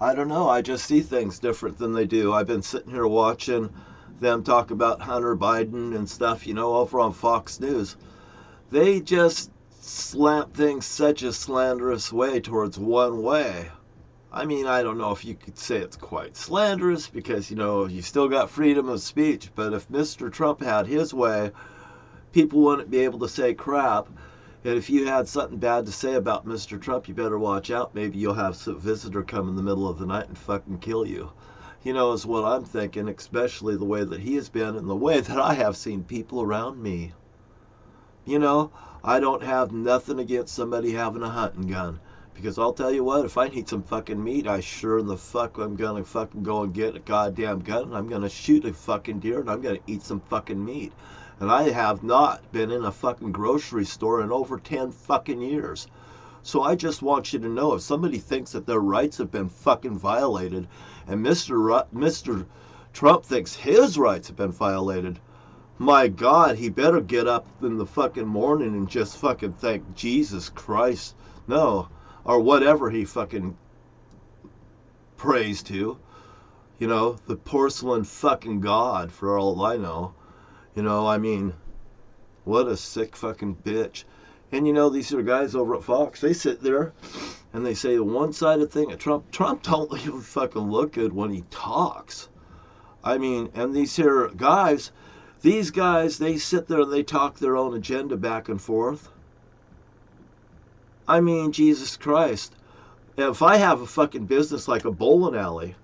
I don't know. I just see things different than they do. I've been sitting here watching them talk about Hunter Biden and stuff, over on Fox News. They just slant things such a slanderous way towards one way. I mean, I don't know if you could say it's quite slanderous because, you still got freedom of speech. But if Mr. Trump had his way, people wouldn't be able to say crap. And if you had something bad to say about Mr. Trump, you better watch out. Maybe you'll have some visitor come in the middle of the night and fucking kill you. Is what I'm thinking, especially the way that he has been and the way that I have seen people around me. I don't have nothing against somebody having a hunting gun. Because I'll tell you what, if I need some fucking meat, I sure in the fuck I'm gonna fucking go and get a goddamn gun and I'm gonna shoot a fucking deer and I'm gonna eat some fucking meat. And I have not been in a fucking grocery store in over 10 fucking years. So I just want you to know, if somebody thinks that their rights have been fucking violated and Mr. Trump thinks his rights have been violated, my God, he better get up in the fucking morning and just fucking thank Jesus Christ. No. Or whatever he fucking prays to. The porcelain fucking god, for all I know. I mean, what a sick fucking bitch. And these are guys over at Fox, they sit there and they say a one-sided thing at Trump. Trump don't even fucking look good when he talks. I mean, and these guys, they sit there and they talk their own agenda back and forth. I mean, Jesus Christ. If I have a fucking business like a bowling alley,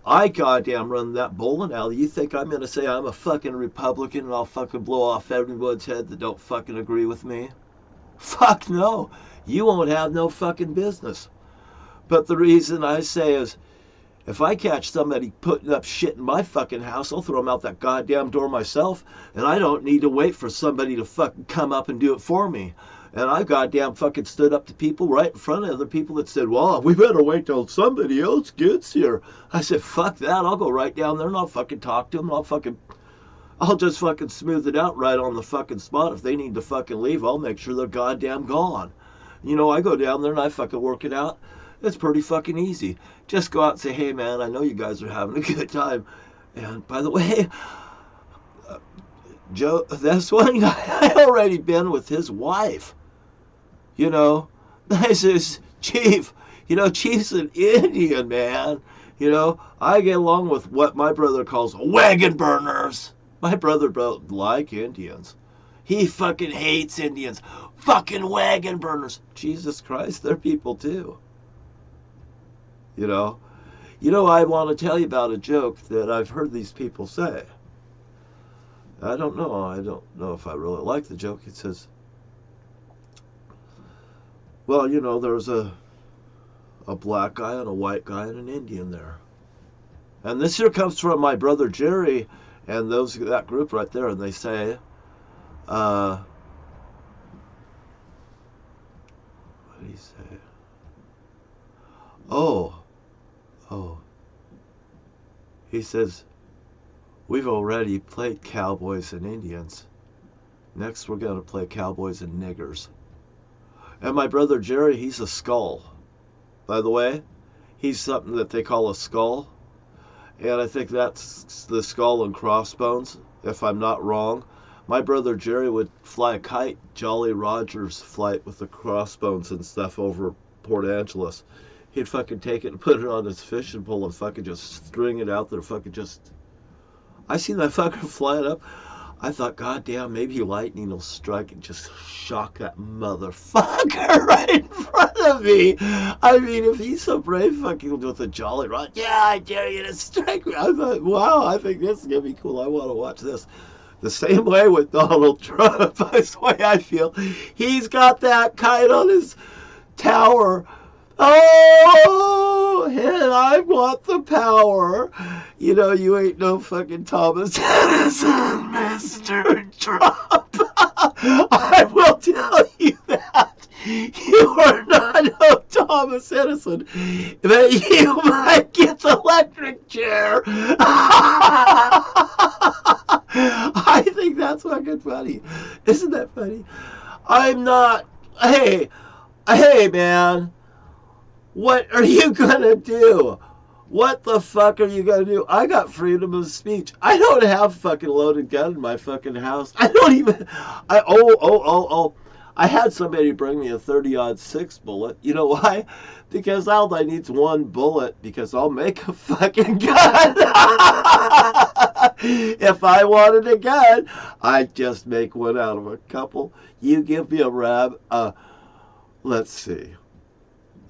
I goddamn run that bowling alley. You think I'm going to say I'm a fucking Republican and I'll fucking blow off everyone's head that don't fucking agree with me? Fuck no. You won't have no fucking business. But the reason I say is, if I catch somebody putting up shit in my fucking house, I'll throw them out that goddamn door myself. And I don't need to wait for somebody to fucking come up and do it for me. And I goddamn fucking stood up to people right in front of other people that said, well, we better wait till somebody else gets here. I said, fuck that. I'll go right down there and I'll fucking talk to them. I'll just fucking smooth it out right on the fucking spot. If they need to fucking leave, I'll make sure they're goddamn gone. I go down there and I fucking work it out. It's pretty fucking easy. Just go out and say, hey man, I know you guys are having a good time. And by the way, Joe, that's one guy I already been with his wife. I says, Chief, Chief's an Indian, man. I get along with what my brother calls wagon burners. My brother don't like Indians. He fucking hates Indians. Fucking wagon burners. Jesus Christ, they're people too. I want to tell you about a joke that I've heard these people say. I don't know if I really like the joke. It says, well, there's a black guy and a white guy and an Indian there. And this here comes from my brother Jerry and that group right there. And they say, what did he say? Oh. He says, we've already played cowboys and Indians. Next we're going to play cowboys and niggers. And my brother Jerry, he's a skull. By the way, he's something that they call a skull. And I think that's the skull and crossbones, if I'm not wrong. My brother Jerry would fly a kite, Jolly Roger's flight with the crossbones and stuff over Port Angeles. He'd fucking take it and put it on his fishing pole and fucking just string it out there, fucking just... I seen that fucker flying up. I thought, goddamn, maybe lightning will strike and just shock that motherfucker right in front of me. I mean, if he's so brave fucking with a Jolly Roger, yeah, I dare you to strike me. I thought, wow, I think this is going to be cool. I want to watch this. The same way with Donald Trump. That's the way I feel. He's got that kite on his tower. Oh, and I want the power. You ain't no fucking Thomas Edison, Mr. Trump. I will tell you that. You are not no Thomas Edison. But you might get the electric chair. I think that's fucking funny. Isn't that funny? I'm not... Hey, man. What are you gonna do? What the fuck are you gonna do? I got freedom of speech. I don't have fucking loaded gun in my fucking house. I don't even. I had somebody bring me a 30-06 bullet. You know why? Because all I need's one bullet. Because I'll make a fucking gun. If I wanted a gun, I'd just make one out of a couple. You give me let's see,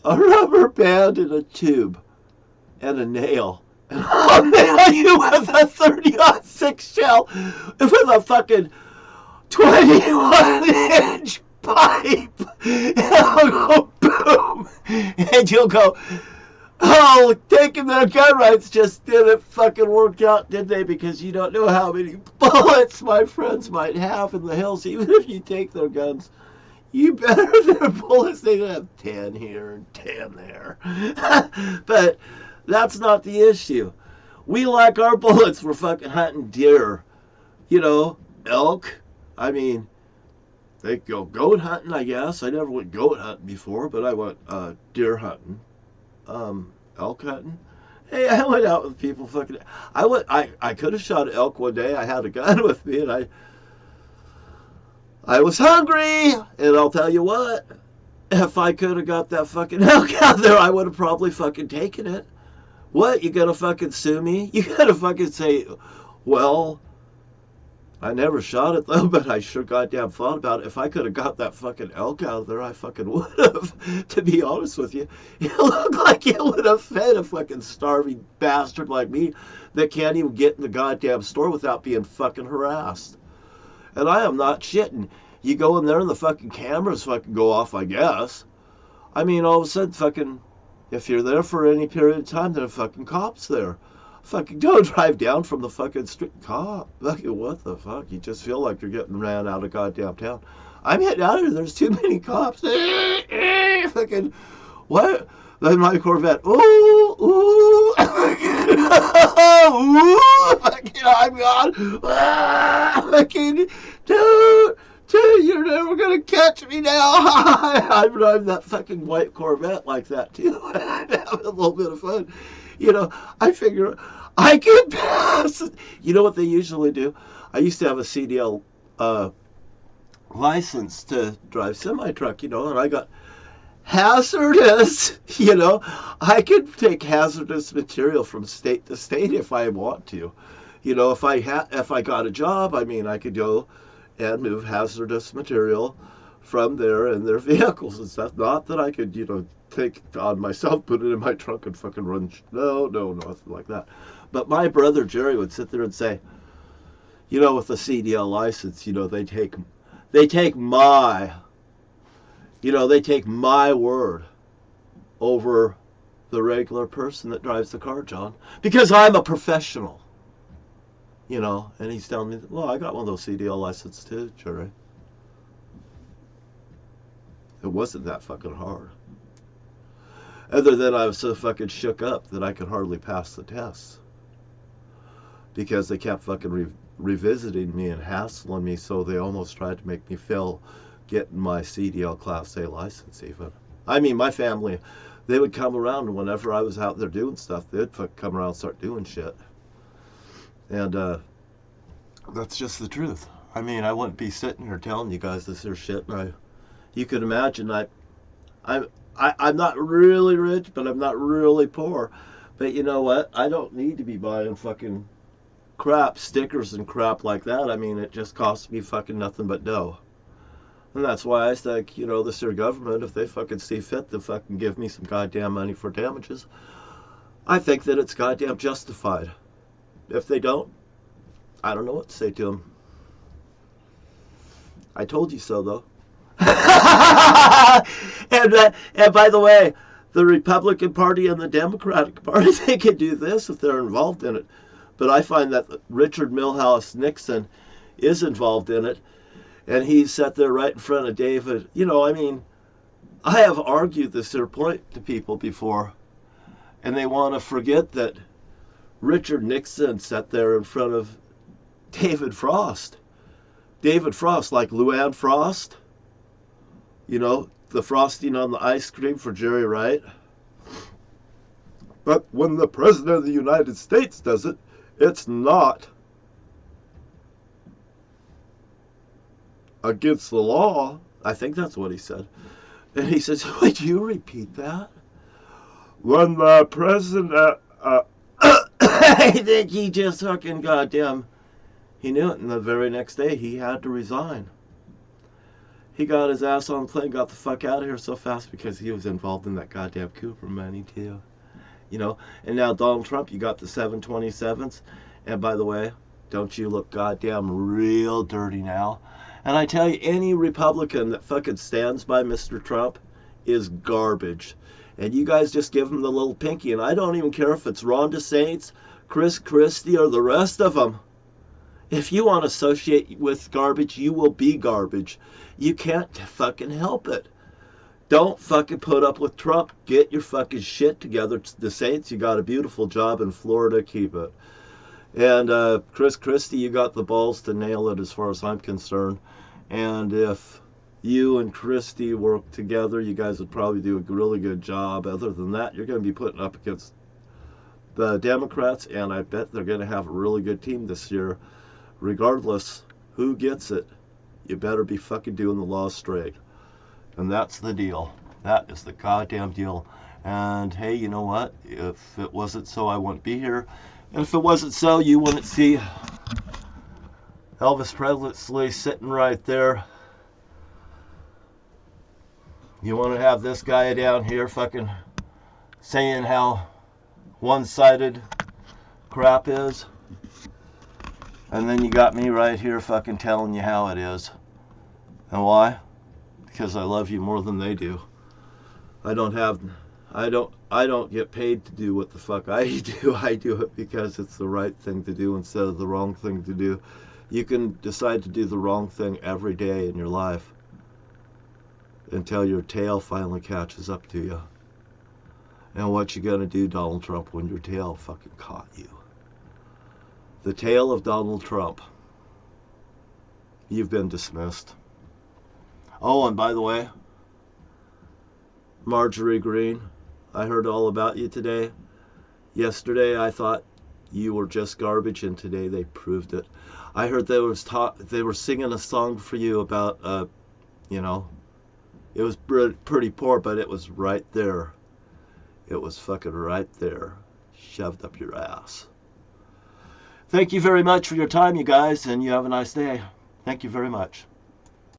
a rubber band and a tube and a nail, and I'll nail you with a 30-06 shell with a fucking 21-inch pipe, and I'll go boom, and you'll go, oh, taking their gun rights just didn't fucking work out, did they? Because you don't know how many bullets my friends might have in the hills, even if you take their guns. You better their bullets, they don't have 10 here and 10 there. But that's not the issue. We like our bullets for fucking hunting deer. You know, elk. I mean, they go goat hunting, I guess. I never went goat hunting before, but I went deer hunting. Elk hunting. Hey, I went out with people fucking. I could have shot an elk one day. I had a gun with me, and I was hungry, and I'll tell you what. If I could have got that fucking elk out there, I would have probably fucking taken it. What? You gonna fucking sue me? You gotta fucking say, well, I never shot it though, but I sure goddamn thought about it. If I could have got that fucking elk out of there, I fucking would have. To be honest with you, it looked like it would have fed a fucking starving bastard like me that can't even get in the goddamn store without being fucking harassed. And I am not shitting. You go in there and the fucking cameras fucking go off, I guess. I mean, all of a sudden, fucking, if you're there for any period of time, there are fucking cops there. Fucking don't drive down from the fucking street. Cop. Fucking what the fuck? You just feel like you're getting ran out of goddamn town. I'm heading out of here. There's too many cops. Fucking, what? Then my Corvette. Ooh, ooh. Ooh. Fucking, I'm gone. Fucking, dude, you're never gonna catch me now. I'm driving that fucking white Corvette like that too. I'm having a little bit of fun. You know, I figure I can pass. You know what they usually do? I used to have a CDL license to drive semi-truck, you know, and I got hazardous, you know. I could take hazardous material from state to state if I want to. You know, if I got a job, I mean, I could go and move hazardous material from there in their vehicles and stuff. Not that I could, you know, take on myself, put it in my trunk and fucking run. No, nothing like that. But my brother Jerry would sit there and say, you know, with the CDL license, you know, they take my, you know, they take my word over the regular person that drives the car, John, because I'm a professional. You know, and he's telling me, well, I got one of those CDL licenses too, Jerry. It wasn't that fucking hard. Other than I was so fucking shook up that I could hardly pass the tests. Because they kept fucking revisiting me and hassling me, so they almost tried to make me fail getting my CDL Class A license even. I mean, my family, they would come around, and whenever I was out there doing stuff, they'd fucking come around and start doing shit. And that's just the truth. I mean, I wouldn't be sitting here telling you guys this here shit. And you could imagine I'm not really rich, but I'm not really poor. But you know what? I don't need to be buying fucking crap, stickers and crap like that. I mean, it just costs me fucking nothing but dough. And that's why I think, you know, this here government, if they fucking see fit to fucking give me some goddamn money for damages, I think that it's goddamn justified. If they don't, I don't know what to say to them. I told you so, though. And by the way, the Republican Party and the Democratic Party, they can do this if they're involved in it. But I find that Richard Milhouse Nixon is involved in it. And he sat there right in front of David. You know, I mean, I have argued this here point to people before. And they want to forget that Richard Nixon sat there in front of David Frost. David Frost, like Luann Frost. You know, the frosting on the ice cream for Jerry Wright. But when the President of the United States does it, it's not against the law. I think that's what he said. And he says, would you repeat that? When the President... I think he just fucking goddamn... He knew it, and the very next day he had to resign. He got his ass on the plane, got the fuck out of here so fast because he was involved in that goddamn coup for money too. You know, and now Donald Trump, you got the 727s. And by the way, don't you look goddamn real dirty now? And I tell you, any Republican that fucking stands by Mr. Trump is garbage. And you guys just give him the little pinky. And I don't even care if it's Ron DeSantis, Chris Christie, or the rest of them. If you want to associate with garbage, you will be garbage. You can't fucking help it. Don't fucking put up with Trump. Get your fucking shit together. The Saints, you got a beautiful job in Florida. Keep it. And Chris Christie, you got the balls to nail it as far as I'm concerned. And if you and Christie work together, you guys would probably do a really good job. Other than that, you're going to be putting up against the Democrats, and I bet they're going to have a really good team this year. Regardless who gets it, you better be fucking doing the law straight. And that's the deal. That is the goddamn deal. And hey, you know what? If it wasn't so, I wouldn't be here. And if it wasn't so, you wouldn't see Elvis Presley sitting right there. You want to have this guy down here fucking saying how one-sided crap is. And then you got me right here fucking telling you how it is. And why? Because I love you more than they do. I don't get paid to do what the fuck I do. I do it because it's the right thing to do instead of the wrong thing to do. You can decide to do the wrong thing every day in your life until your tail finally catches up to you. And what you gonna do, Donald Trump, when your tail fucking caught you? The tail of Donald Trump. You've been dismissed. Oh, and by the way, Marjorie Green, I heard all about you today. Yesterday I thought you were just garbage, and today they proved it. I heard they were singing a song for you about, you know, it was pretty poor, but it was right there. It was fucking right there, shoved up your ass. Thank you very much for your time, you guys, and you have a nice day. Thank you very much.